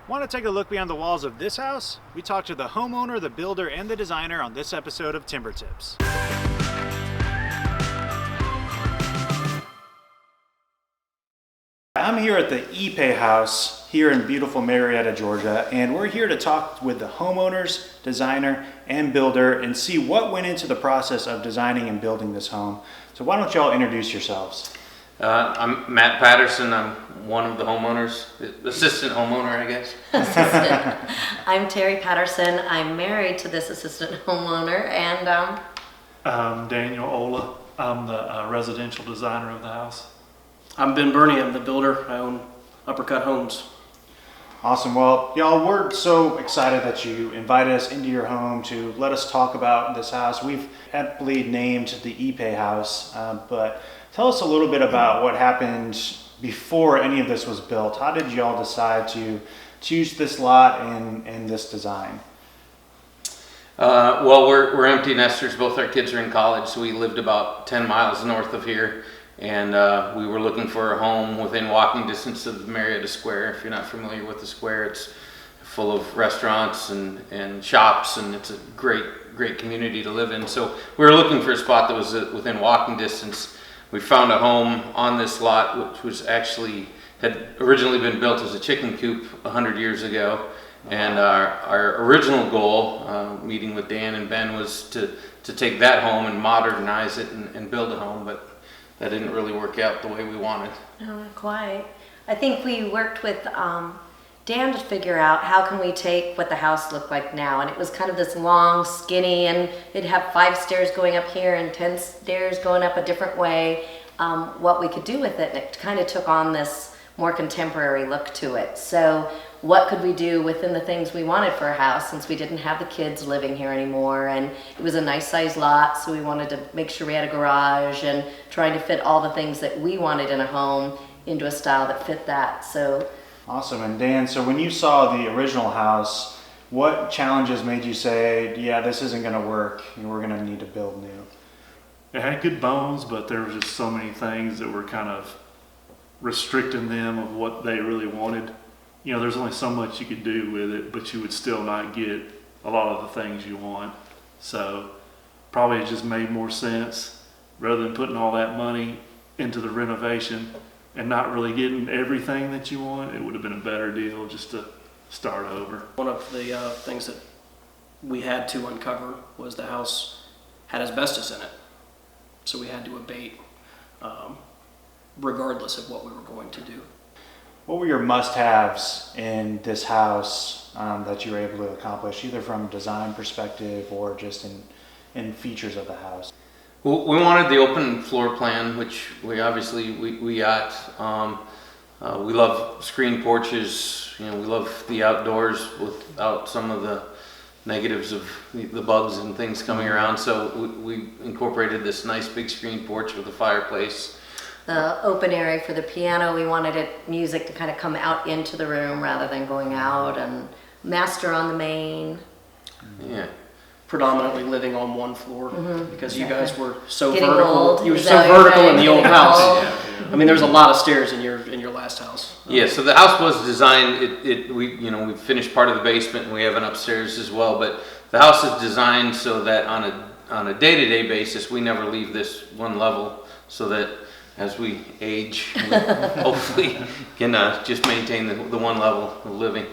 Want to take a look beyond the walls of this house? We talked to the homeowner, the builder, and the designer on this episode of TimberTips. I'm here at the Ipe House here in beautiful Marietta, Georgia, and we're here to talk with the homeowners, designer, and builder and see what went into the process of designing and building this home. So why don't y'all introduce yourselves? I'm Matt Patterson. I'm one of the homeowners, assistant homeowner, I guess. Assistant. I'm Terry Patterson. I'm married to this assistant homeowner, and I'm Daniel Ola. I'm the residential designer of the house. I'm Ben Burney. I'm the builder. I own Uppercut Homes. Awesome. Well, y'all, we're so excited that you invited us into your home to let us talk about this house. We've aptly named the Ipe House, but tell us a little bit about what happened before any of this was built. How did y'all decide to choose this lot and this design? Well, we're empty nesters. Both our kids are in college, so we lived about 10 miles north of here, and we were looking for a home within walking distance of Marietta Square. If you're not familiar with the square, it's full of restaurants and shops, and it's a great community to live in. So we were looking for a spot that was within walking distance. We found a home on this lot, which was had originally been built as a chicken coop 100 years ago. And our original goal, meeting with Dan and Ben, was to take that home and modernize it and build a home, but that didn't really work out the way we wanted. no, not quite. I think we worked with Dan to figure out how can we take what the house looked like now, and it was kind of this long, skinny, and it'd have 5 stairs going up here and 10 stairs going up a different way. What we could do with it, and it kind of took on this more contemporary look to it. So what could we do within the things we wanted for a house, since we didn't have the kids living here anymore, and it was a nice sized lot, so we wanted to make sure we had a garage and trying to fit all the things that we wanted in a home into a style that fit that. So Awesome. And Dan, so when you saw the original house, what challenges made you say, yeah, this isn't going to work and we're going to need to build new? It had good bones, but there were just so many things that were kind of restricting them of what they really wanted. You know, there's only so much you could do with it, but you would still not get a lot of the things you want. So probably it just made more sense, rather than putting all that money into the renovation and not really getting everything that you want, it would have been a better deal just to start over. One of the things that we had to uncover was the house had asbestos in it. So we had to abate regardless of what we were going to do. What were your must-haves in this house that you were able to accomplish, either from a design perspective or just in features of the house? Well, we wanted the open floor plan, which we obviously got. We love screen porches. You know, we love the outdoors without some of the negatives of the bugs and things coming around. So we incorporated this nice big screen porch with a fireplace. the open area for the piano, we wanted music to kind of come out into the room rather than going out, and master on the main. Yeah. Predominantly living on one floor because you guys were so Getting vertical. old. You were Is so that what you're vertical in the saying? old house. Getting I mean, there's a lot of stairs in your last house. Yeah, so the house was designed, we finished part of the basement and we have an upstairs as well, but the house is designed so that on a day-to-day basis, we never leave this one level, so that as we age, we hopefully can just maintain the one level of living.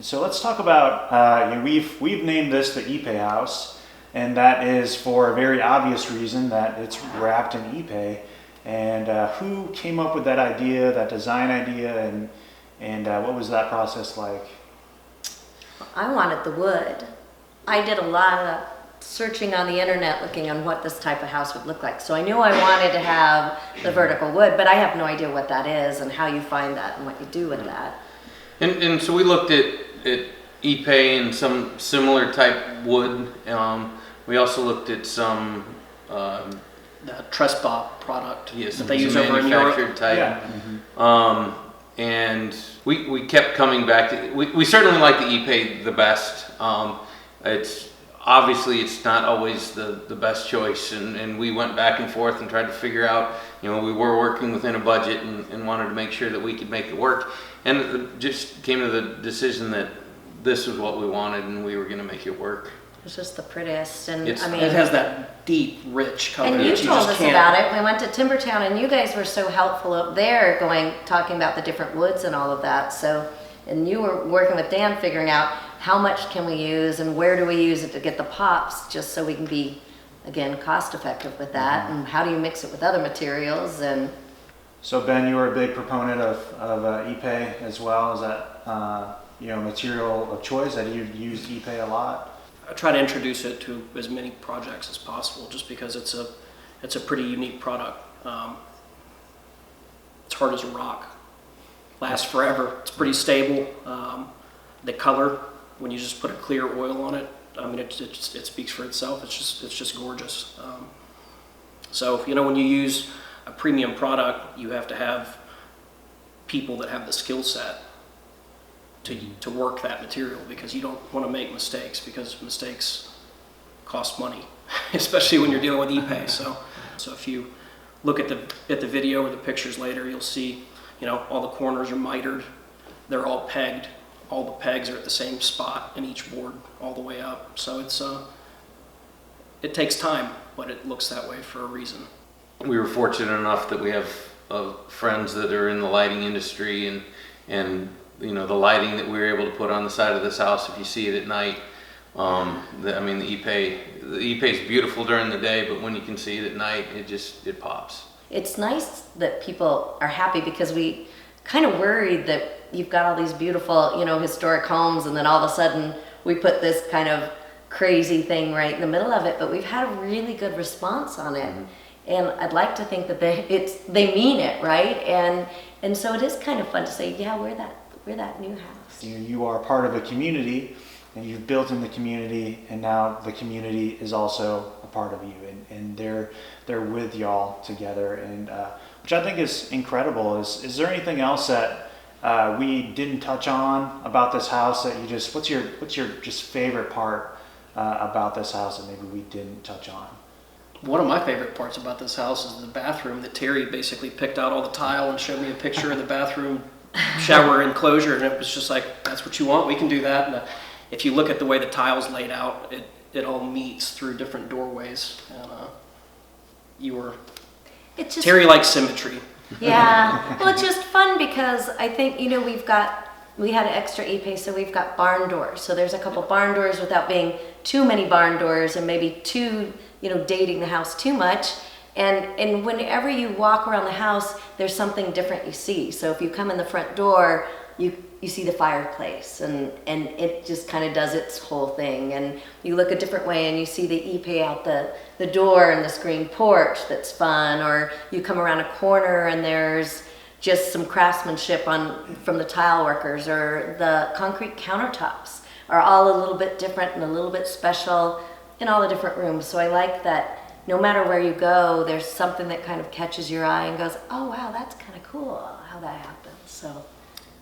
So let's talk about, we've named this the Ipe House, and that is for a very obvious reason, that it's wrapped in Ipe. And who came up with that idea, that design idea, and what was that process like? I wanted the wood. I did a lot of searching on the internet looking on what this type of house would look like. So I knew I wanted to have the vertical wood, but I have no idea what that is and how you find that and what you do with that. And so we looked at Ipe and some similar type wood. We also looked at some The Trespa product yes, that they use over in Europe. manufactured type. Yeah. And we kept coming back to, we certainly like the Ipe the best. It's obviously it's not always the best choice, and we went back and forth and tried to figure out, we were working within a budget and wanted to make sure that we could make it work, and it just came to the decision that this was what we wanted and we were going to make it work. It's just the prettiest, and It's- I mean, It has that deep, rich color and you that you told just us can't. about it. We went to TimberTown, and you guys were so helpful up there, talking about the different woods and all of that. So, and you were working with Dan, figuring out how much can we use and where do we use it to get the pops, just so we can be, again, cost effective with that. And how do you mix it with other materials? And So Ben, you were a big proponent of Ipe as well. Is that material of choice? That you used Ipe a lot? I try to introduce it to as many projects as possible, just because it's a pretty unique product. It's hard as a rock, lasts forever. It's pretty stable. The color, when you just put a clear oil on it, I mean, it speaks for itself. It's just gorgeous. So when you use a premium product, you have to have people that have the skill set to work that material, because you don't want to make mistakes, because mistakes cost money, especially when you're dealing with Ipe. So if you look at the video or the pictures later, you'll see, all the corners are mitered. They're all pegged. All the pegs are at the same spot in each board all the way up. So it takes time, but it looks that way for a reason. We were fortunate enough that we have friends that are in the lighting industry, and the lighting that we were able to put on the side of this house, if you see it at night, the Ipe is beautiful during the day, but when you can see it at night, it pops. it's nice that people are happy, because we kind of worried that you've got all these beautiful, historic homes, and then all of a sudden we put this kind of crazy thing right in the middle of it. But we've had a really good response on it. Mm-hmm. And I'd like to think that they mean it, right? And so it is kind of fun to say, yeah, we're that new house. You are part of a community, and you've built in the community, and now the community is also a part of you, and they're with y'all together, and which I think is incredible. Is there anything else that we didn't touch on about this house that what's your just favorite part about this house that maybe we didn't touch on? One of my favorite parts about this house is the bathroom, that Terry basically picked out all the tile and showed me a picture of the bathroom shower enclosure, and it was just like, that's what you want, we can do that. And if you look at the way the tile's laid out, it all meets through different doorways, and Terry likes symmetry. Yeah, well, it's just fun, because I think, we had an extra Ipe, so we've got barn doors. So there's a couple barn doors without being too many barn doors, and maybe too, dating the house too much. And whenever you walk around the house, there's something different you see. So if you come in the front door, you see the fireplace, and it just kind of does its whole thing. And you look a different way and you see the Ipe out the door and the screen porch that's fun. Or you come around a corner and there's just some craftsmanship from the tile workers, or the concrete countertops are all a little bit different and a little bit special in all the different rooms. So I like that no matter where you go, there's something that kind of catches your eye and goes, oh wow, that's kind of cool how that happens. So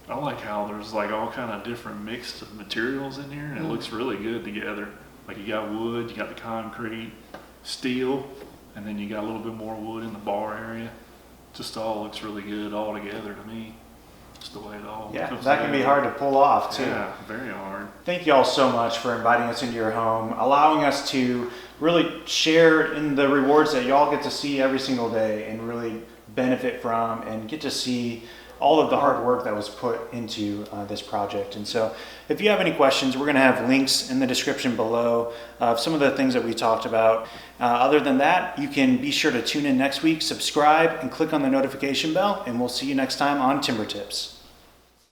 I like how there's like all kind of different mixed materials in here, and it looks really good together. Like you got wood, you got the concrete, steel, and then you got a little bit more wood in the bar area. Just all looks really good all together to me. Just the way it all comes that can be hard to pull off too. Yeah, very hard. Thank you all so much for inviting us into your home, allowing us to really share in the rewards that y'all get to see every single day and really benefit from, and get to see all of the hard work that was put into this project. And so if you have any questions, we're going to have links in the description below of some of the things that we talked about. Other than that, you can be sure to tune in next week, subscribe, and click on the notification bell, and we'll see you next time on TimberTips.